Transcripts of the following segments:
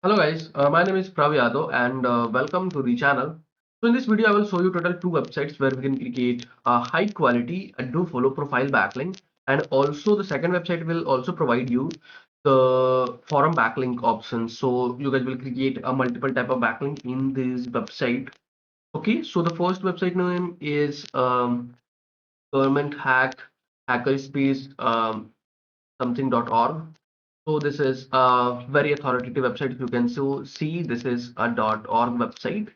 Hello guys, my name is Prav Yadav and welcome to the channel. So in this video, I will show you total two websites where we can create a high quality do follow profile backlink, and also the second website will also provide you the forum backlink option. So you guys will create a multiple type of backlink in this website. Okay, so the first website name is government hack hackerspace something.org. So this is a very authoritative website. If you can see, this is a .org website,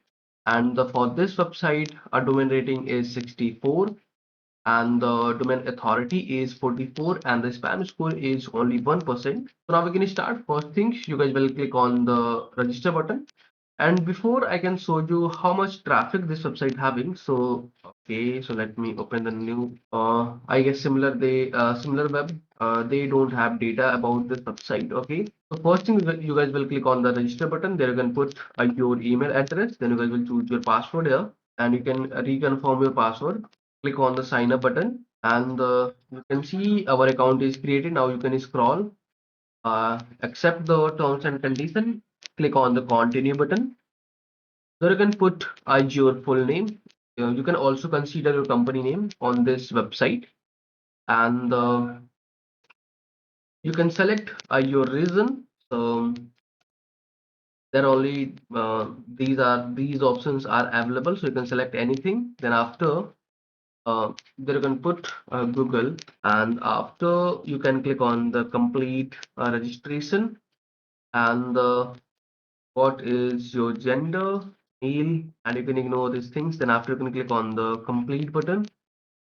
and for this website, our domain rating is 64, and the domain authority is 44, and the spam score is only 1%. So now we can start. First things, you guys will click on the register button. And before I can show you how much traffic this website having, so okay, so let me open the new. I guess similar web. They don't have data about this website. Okay, so first thing you guys will click on the register button. There you can put your email address. Then you guys will choose your password here, and you can reconfirm your password. Click on the sign up button, and you can see our account is created. Now you can scroll. Accept the terms and condition. Click on the continue button. There you can put your full name. You can also consider your company name on this website, and you can select your region. So there only these options are available. So you can select anything. Then after there you can put Google, and after you can click on the complete registration, and what is your gender, male, and you can ignore these things. Then after you can click on the complete button.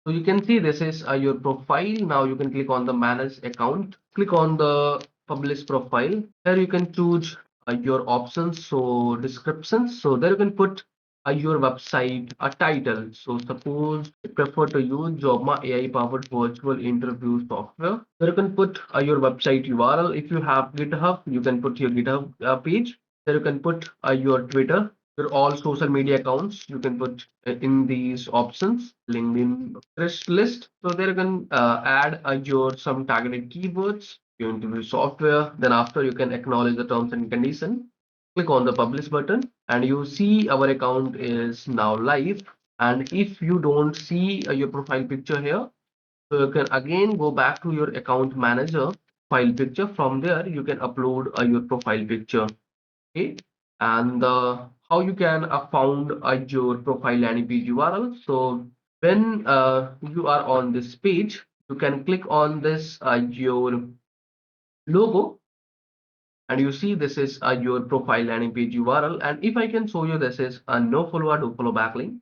So you can see this is your profile. Now you can click on the manage account. Click on the publish profile. Here you can choose your options. So descriptions. So there you can put your website a title. So suppose you prefer to use Jobma AI powered virtual interview software. There you can put your website URL. If you have GitHub, you can put your GitHub page. There you can put your Twitter, your all social media accounts. You can put in these options. LinkedIn interest list. So there you can add your some targeted keywords, your interview software. Then after you can acknowledge the terms and condition. Click on the publish button, and you see our account is now live. And if you don't see your profile picture here, so you can again go back to your account manager file picture. From there you can upload your profile picture. Okay, and how you can found your profile landing page URL. So when you are on this page, you can click on this your logo, and you see this is your profile landing page URL. And if I can show you, this is a no follow or do follow backlink.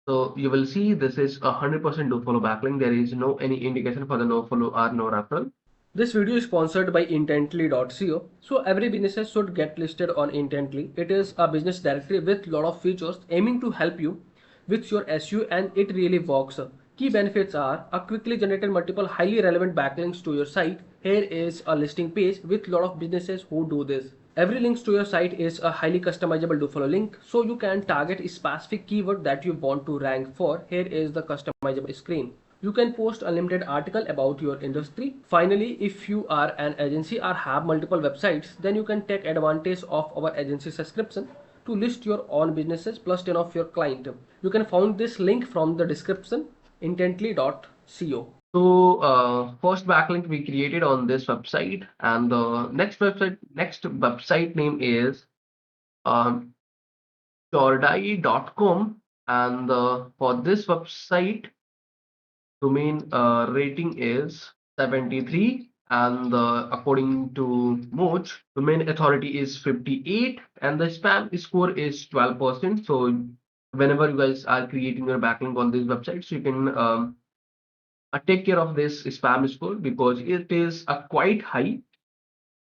So you will see this is 100% do follow backlink. There is no any indication for the no follow or no referral. This video is sponsored by Intently.co. So every business should get listed on Intently. It is a business directory with lot of features aiming to help you with your SEO, and it really works. Key benefits are a quickly generated multiple highly relevant backlinks to your site. Here is a listing page with lot of businesses who do this. Every link to your site is a highly customizable do follow link, so you can target a specific keyword that you want to rank for. Here is the customizable screen. You can post unlimited article about your industry. Finally, if you are an agency or have multiple websites, then you can take advantage of our agency subscription to list your own businesses plus 10 of your client. You can find this link from the description, intently.co. So first backlink we created on this website, and the next website name is um, Chordie.com, and for this website domain rating is 73, and according to Moch domain authority is 58, and the spam score is 12%. So whenever you guys are creating your backlink on this website, so you can take care of this spam score because it is quite high.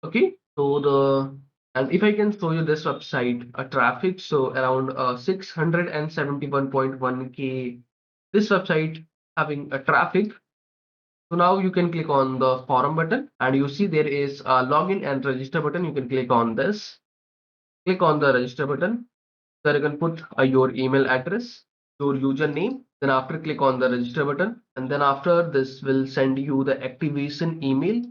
Okay, so the and if I can show you this website traffic, so around 671.1K this website having a traffic. So now you can click on the forum button, and you see there is a login and register button. You can click on this. Click on the register button. There you can put your email address, your username. Then after click on the register button, and then after this will send you the activation email.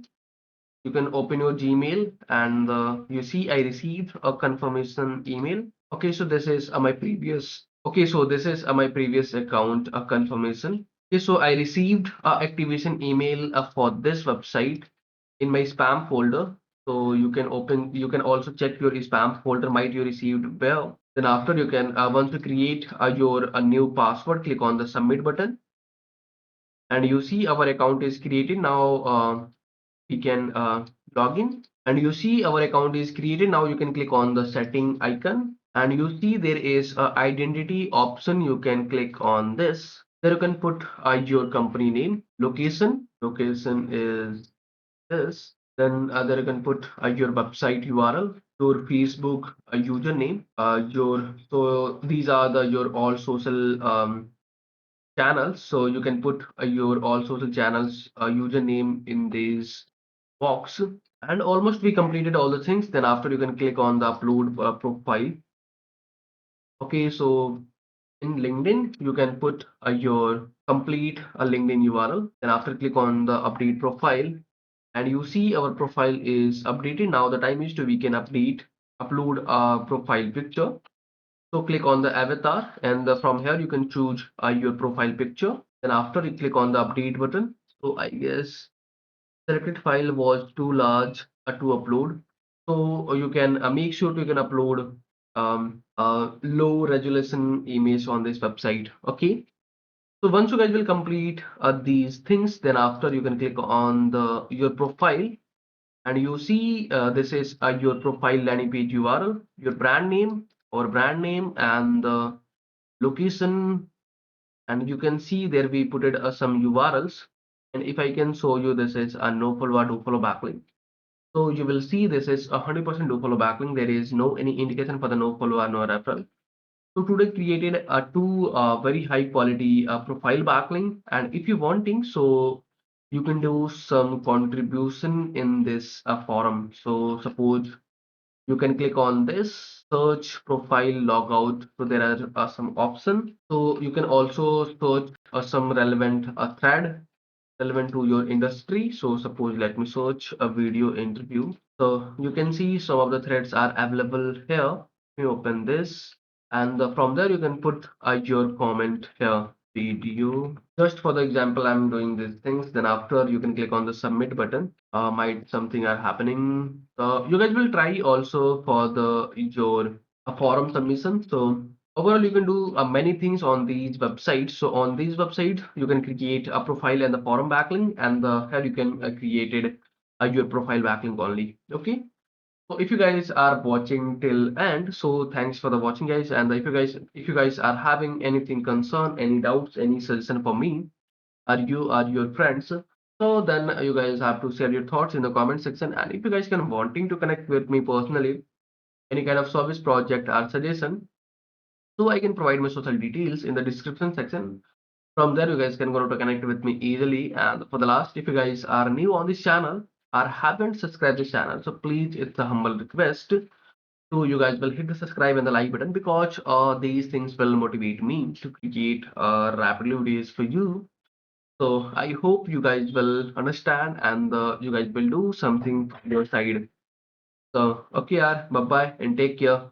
You can open your Gmail and you see I received a confirmation email. Okay, so this is my previous. Okay, so this is my previous account confirmation. Okay, so I received a activation email for this website in my spam folder. So you can open. You can also check your spam folder. Might you received where? Then after you can once you create your new password, click on the submit button, and you see our account is created now. We can log in, and you see our account is created. Now you can click on the setting icon, and you see there is a identity option. You can click on this. There you can put your company name. Location is this. Then there you can put your website URL, your Facebook username, your so these are the your all social channels. So you can put your all social channels username in this box. And almost we completed all the things. Then after you can click on the upload profile. Okay, so in LinkedIn you can put your complete LinkedIn URL. Then after click on the update profile, and you see our profile is updated. Now the time is to we can upload a profile picture. So click on the avatar, and from here you can choose your profile picture. Then after you click on the update button. So I guess selected file was too large to upload. So you can make sure you can upload low resolution image on this website. Okay. So once you guys will complete these things, then after you can click on the your profile, and you see this is your profile landing page URL, your brand name or brand name, and the location. And you can see there we put it some URLs. And if I can show you, this is a no follow or do follow backlink. So you will see this is 100% do follow backlink. There is no any indication for the no follow or no referral. So today created two very high quality profile backlink, and if you wanting, so you can do some contribution in this forum. So suppose you can click on this search profile logout. So there are some options. So you can also search some relevant thread relevant to your industry. So suppose let me search a video interview. So you can see some of the threads are available here. Let me open this, and from there you can put your comment here. Video. Just for the example, I'm doing these things. Then after you can click on the submit button. Might something are happening. You guys will try also for the your forum submission. So overall, you can do many things on these websites. So on these websites, you can create a profile and the forum backlink, and here you can create it your profile backlink only. Okay. So if you guys are watching till end, so thanks for the watching, guys. And if you guys are having anything concern, any doubts, any suggestion for me, or your friends, so then you guys have to share your thoughts in the comment section. And if you guys can wanting to connect with me personally, any kind of service project or suggestion, so I can provide my social details in the description section. From there, you guys can go to connect with me easily. And for the last, if you guys are new on this channel or haven't subscribed this channel, so please, it's a humble request to you guys will hit the subscribe and the like button, because these things will motivate me to create rapidly videos for you. So I hope you guys will understand, and you guys will do something on your side. So okay, bye bye and take care.